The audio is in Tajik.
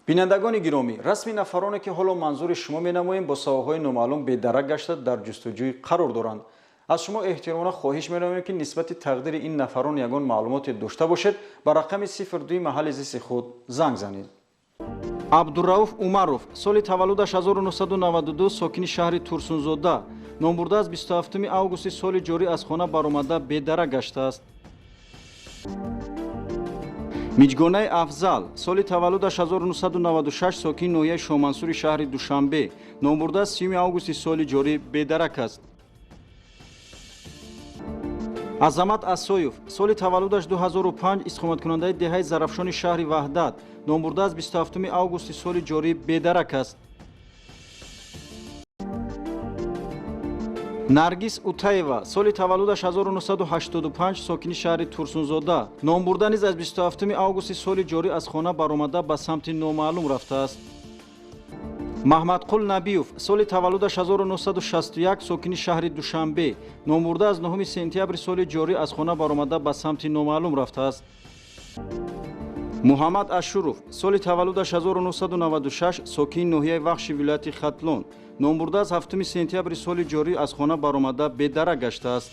бинандагони гиромӣ, расми нафароне ки ҳоло манзури шумо менамоем бо савоҳои номаълум бедарак гашта дар ҷустуҷӯй қарор доранд. аз шумо эҳтиромона хоҳиш менамоем ки нисбати тақдири ин нафарон ягон маълумоте дошта бошед ба рақами 02 маҳалли зисти худ занг занед. абдурауф умаров соли таваллудаш 1992 сокини шаҳри турсунзода номбурда аз 27 августи соли ҷорӣ аз хона баромада бедарак гаштааст. миҷгонаи афзал соли таваллудаш 1996 сокини ноҳияи шоҳмансури шаҳри душанбе номбурда 30 августи соли ҷорӣ бедарак аст. азамат асоев соли таваллудаш 2005 истиқоматкунандаи деҳаи зарафшони шаҳри ваҳдат номбурда аз 27 августи соли ҷорӣ бедарак аст. наргис утаева соли таваллудаш 1985 сокини шаҳри турсунзода номбурда низ аз 27 августи соли ҷорӣ аз хона баромада ба самти номаълум рафтааст. маҳмадқул набиев соли таваллудаш 1961 сокини шаҳри душанбе номбурда аз 9 сентябри соли ҷорӣ аз хона баромада ба самти номаълум рафтааст. муҳаммад ашуров соли таваллудаш 1996 сокини ноҳияи вахши вилояти хатлон номбурда аз 7 сентябри соли ҷорӣ аз хона баромада бедарак гаштааст.